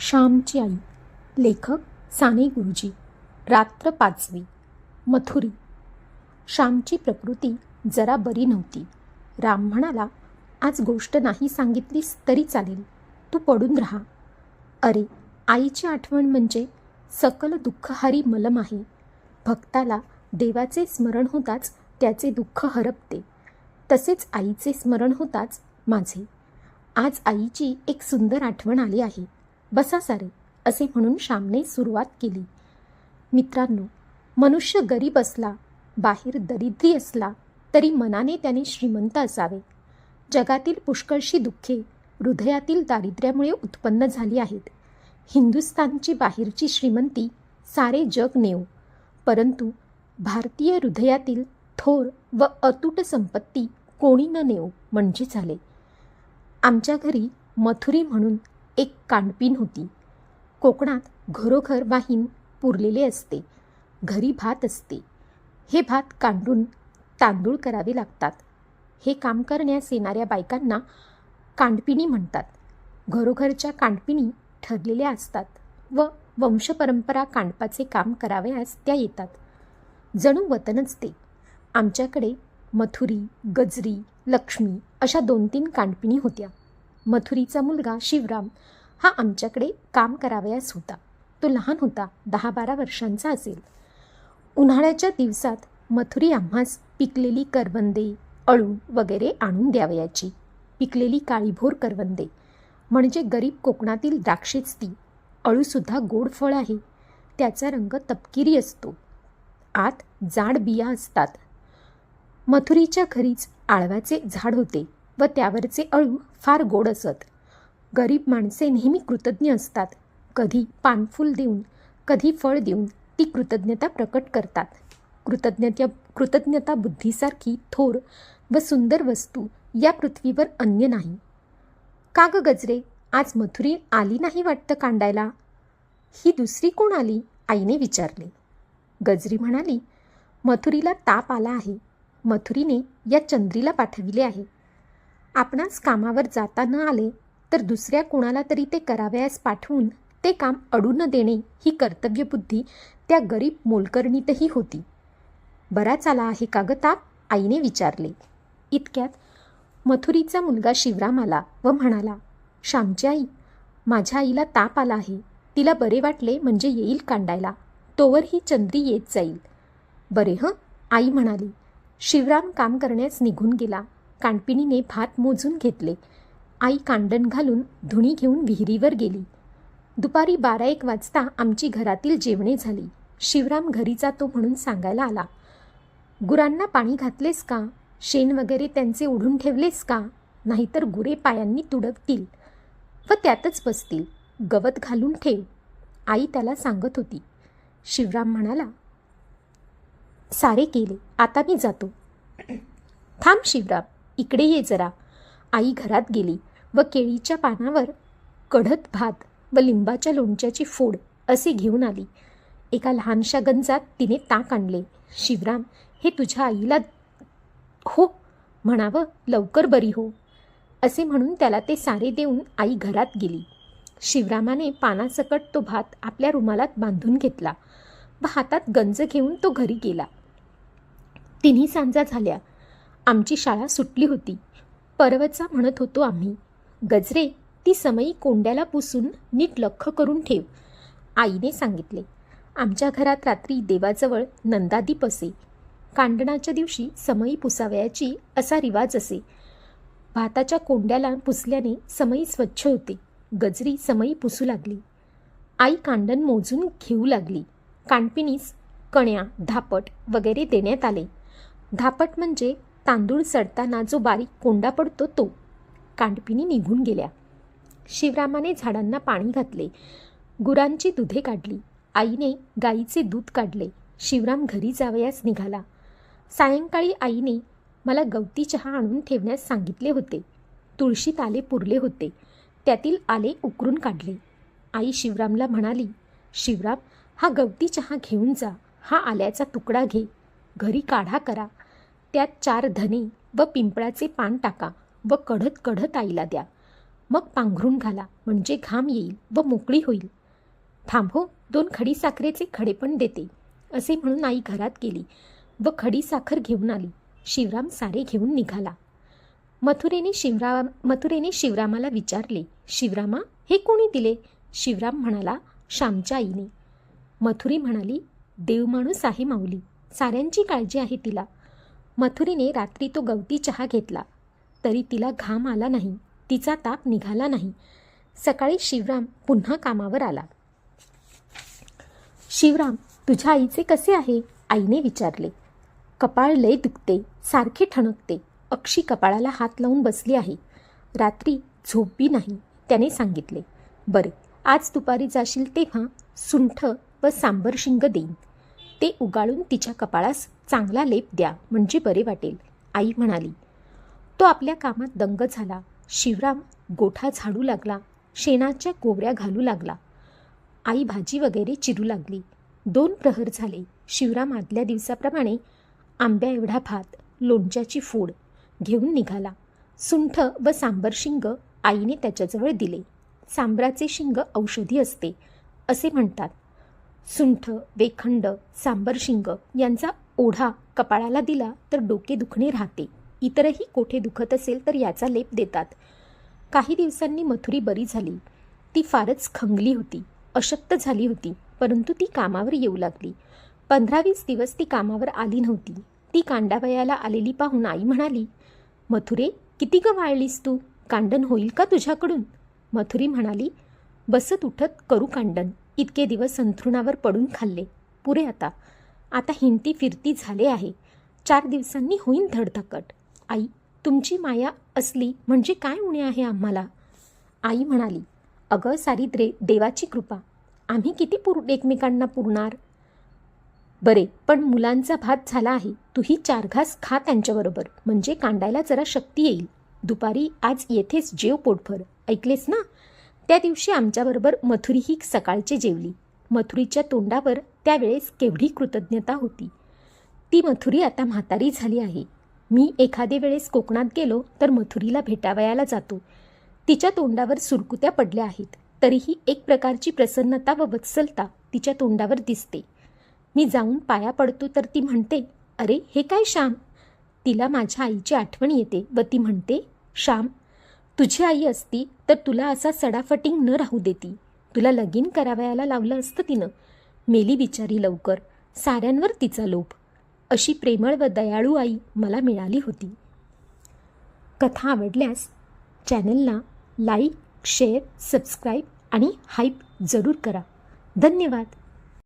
श्यामची आई. लेखक साने गुरुजी. रात्र 5वी. मथुरी. श्यामची प्रकृती जरा बरी नव्हती. राम म्हणाला, आज गोष्ट नाही सांगितलीस तरी चालेल, तू पडून राहा. अरे, आईची आठवण म्हणजे सकल दुःखहारी मलम आहे. भक्ताला देवाचे स्मरण होताच त्याचे दुःख हरपते. तसेच आईचे स्मरण होताच माझे. आज आईची एक सुंदर आठवण आली आहे. बसा सारे, असे म्हणून श्यामने सुरुवात केली. मित्रांनो, मनुष्य गरीब असला, बाहेर दरिद्री असला तरी मनाने त्याने श्रीमंत असावे. जगातील पुष्कळशी दुःखे हृदयातील दारिद्र्यामुळे उत्पन्न झाली आहेत. हिंदुस्थानची बाहेरची श्रीमंती सारे जग नेव, परंतु भारतीय हृदयातील थोर व अतूट संपत्ती कोणी न नेव म्हणजे झाले. आमच्या घरी मथुरी म्हणून एक कांडपीण होती. कोकणात घरोघर वाहीन पुरलेले असते. घरी भात असते. हे भात कांडून तांदूळ करावे लागतात. हे काम करण्यास येणाऱ्या बायकांना कांडपिणी म्हणतात. घरोघरच्या कांडपिणी ठरलेल्या असतात व वंशपरंपरा कांडपाचे काम करावयास त्या येतात. जणू वतनच ते. आमच्याकडे मथुरी, गजरी, लक्ष्मी अशा 2-3 कांडपिणी होत्या. मथुरीचा मुलगा शिवराम हा आमच्याकडे काम करावयास होता. तो लहान होता, 10-12 वर्षांचा असेल. उन्हाळ्याच्या दिवसात मथुरी आम्हास पिकलेली करवंदे, अळू वगैरे आणून द्यावयाची. पिकलेली काळीभोर करवंदे म्हणजे गरीब कोकणातील द्राक्षेच ती. अळूसुद्धा गोड फळ आहे. त्याचा रंग तपकिरी असतो. आत जाड बिया असतात. मथुरीच्या घरीच आळवाचे झाड होते व त्यावरचे अळू फार गोड असत. गरीब माणसे नेहमी कृतज्ञ असतात. कधी पानफूल देऊन, कधी फळ देऊन ती कृतज्ञता प्रकट करतात. कृतज्ञता बुद्धीसारखी थोर व सुंदर वस्तू या पृथ्वीवर अन्य नाही. का ग गजरे, आज मथुरी आली नाही वाटतं कांडायला? ही दुसरी कोण आली? आईने विचारले. गजरी म्हणाली, मथुरीला ताप आला आहे. मथुरीने या चंद्रीला पाठविले आहे. आपणास कामावर जाता न आले तर दुसऱ्या कोणाला तरी ते करावयास पाठवून ते काम अडू न देणे ही कर्तव्यबुद्धी त्या गरीब मोलकरणीतही होती. बराच आला आहे का ग ताप? आईने विचारले. इतक्यात मथुरीचा मुलगा शिवराम आला व म्हणाला, श्यामची आई, माझ्या आईला ताप आला आहे. तिला बरे वाटले म्हणजे येईल कांडायला. तोवर ही चंद्री येत जाईल. बरे हं, आई म्हणाली. शिवराम काम करण्यास निघून गेला. कांडपिणीने भात मोजून घेतले. आई कांडण घालून धुणी घेऊन विहिरीवर गेली. दुपारी 12-1 वाजता आमची घरातील जेवणे झाली. शिवराम घरी जातो म्हणून सांगायला आला. गुरांना पाणी घातलेस का? शेण वगैरे त्यांचे ओढून ठेवलेस का? नाहीतर गुरे पायांनी तुडवतील व त्यातच बसतील. गवत घालून ठेव, आई त्याला सांगत होती. शिवराम म्हणाला, सारे केले, आता मी जातो. थांब शिवराम, इकडे ये जरा. आई घरात गेली व केळीच्या पानावर कढत भात व लिंबाच्या लोणच्याची फोड असे घेऊन आली. एका लहानशा गंजात तिने ताक आणले. शिवराम, हे तुझ्या आईला हो म्हणावं, लवकर बरी हो, असे म्हणून त्याला ते सारे देऊन आई घरात गेली. शिवरामाने पानासकट तो भात आपल्या रुमालात बांधून घेतला व हातात गंज घेऊन तो घरी गेला. 3 सांजा झाल्या. आमची शाळा सुटली होती. परवचा म्हणत होतो आम्ही. गजरे, ती समई कोंड्याला पुसून नीट लख्ख करून ठेव, आईने सांगितले. आमच्या घरात रात्री देवाजवळ नंदादीप असे. कांडणाच्या दिवशी समई पुसावयाची असा रिवाज असे. भाताच्या कोंड्याला पुसल्याने समई स्वच्छ होते. गजरी समई पुसू लागली. आई कांडण मोजून घेऊ लागली. कांडपिणीस कण्या, धापट वगैरे देण्यात आले. धापट म्हणजे तांदूळ सडताना जो बारीक कोंडा पडतो तो. कांडपिणी निघून गेल्या. शिवरामाने झाडांना पाणी घातले. गुरांची दुधे काढली. आईने गाईचे दूध काढले. शिवराम घरी जावयास निघाला. सायंकाळी आईने मला गवती चहा आणून ठेवण्यास सांगितले होते. तुळशीत आले पुरले होते. त्यातील आले उकरून काढले. आई शिवरामला म्हणाली, शिवराम, हा गवती चहा घेऊन जा. हा आल्याचा तुकडा घे. घरी काढा करा. त्यात 4 धने व पिंपळाचे पान टाका व कढत कढत आईला द्या. मग पांघरून घाला, म्हणजे घाम येईल व मोकळी होईल. थांब हो, 2 खडीसाखरेचे खडे पण देते, असे म्हणून आई घरात गेली व खडीसाखर घेऊन आली. शिवराम सारे घेऊन निघाला. मथुरेने शिवरामाला विचारले, शिवरामा, हे कोणी दिले? शिवराम म्हणाला, श्यामच्या आईने. मथुरी म्हणाली, देवमाणूस आहे माऊली, साऱ्यांची काळजी आहे तिला. मथुरीने रात्री तो गवती चहा घेतला, तरी तिला घाम आला नाही, तिचा ताप निघाला नाही. सकाळी शिवराम पुन्हा कामावर आला. शिवराम, तुझ्या आईचे कसे आहे? आईने विचारले. कपाळ लय दुखते, सारखे ठणकते, अक्षी कपाळाला हात लावून बसली आहे. रात्री झोपही नाही, त्याने सांगितले. बरे, आज दुपारी जाशील तेव्हा सुंठ व सांबर शिंग देईन, ते उगाळून तिच्या कपाळास चांगला लेप द्या, म्हणजे बरे वाटेल, आई म्हणाली. तो आपल्या कामात दंग झाला. शिवराम गोठा झाडू लागला, शेणाच्या गोवऱ्या घालू लागला. आई भाजी वगैरे चिरू लागली. 2 प्रहर झाले. शिवराम आदल्या दिवसाप्रमाणे आंब्या एवढा भात, लोणच्याची फोड घेऊन निघाला. सुंठ व सांबर शिंग आईने त्याच्याजवळ दिले. सांबराचे शिंग औषधी असते, असे म्हणतात. सुंठ, वेखंड, सांबर शिंग यांचा ओढा कपाळाला दिला तर डोके दुखणे राहते. इतरही कोठे दुखत असेल तर याचा लेप देतात. काही दिवसांनी मथुरी बरी झाली. ती फारच खंगली होती, अशक्त झाली होती, परंतु ती कामावर येऊ लागली. 15-20 दिवस ती कामावर आली नव्हती. ती कांडावयाला आलेली पाहून आई म्हणाली, मथुरे, किती ग वाळलीस तू? कांडण होईल का तुझ्याकडून? मथुरी म्हणाली, बसत उठत करू कांडण. इतके दिवस अंथरुणावर पडून खाल्ले, पुरे आता. आता हिंडती फिरती झाले आहे. 4 दिवसांनी होईन धडधाकट. आई, तुमची माया असली म्हणजे काय उणे आहे आम्हाला? आई म्हणाली, अगं सारी देवाची कृपा, आम्ही किती एकमेकांना पुरणार? बरे, पण मुलांचा भात झाला आहे, तूही 4 घास खा त्यांच्याबरोबर, म्हणजे कांडायला जरा शक्ती येईल. दुपारी आज येथेच जेव पोटभर, ऐकलेस ना? त्या दिवशी आमच्याबरोबर मथुरी ही सकाळचे जेवली. मथुरीच्या तोंडावर त्यावेळेस केवढी कृतज्ञता होती. ती मथुरी आता म्हातारी झाली आहे. मी एखादे वेळेस कोकणात गेलो तर मथुरीला भेटावयाला जातो. तिच्या तोंडावर सुरकुत्या पडल्या आहेत, तरीही एक प्रकारची प्रसन्नता व वत्सलता तिच्या तोंडावर दिसते. मी जाऊन पाया पडतो तर ती म्हणते, अरे हे काय श्याम? तिला माझ्या आईची आठवण येते व ती म्हणते, श्याम, तुझी आई असती तर तुला असा सडाफटिंग न राहू देती. तुला लगीन करावयाला लावलं असतं तिनं. मेली बिचारी लवकर, साऱ्यांवर तिचा लोभ. अशी प्रेमळ व दयाळू आई मला मिळाली होती. कथा आवडल्यास चॅनलला लाईक, शेअर, सबस्क्राईब आणि हाईप जरूर करा. धन्यवाद.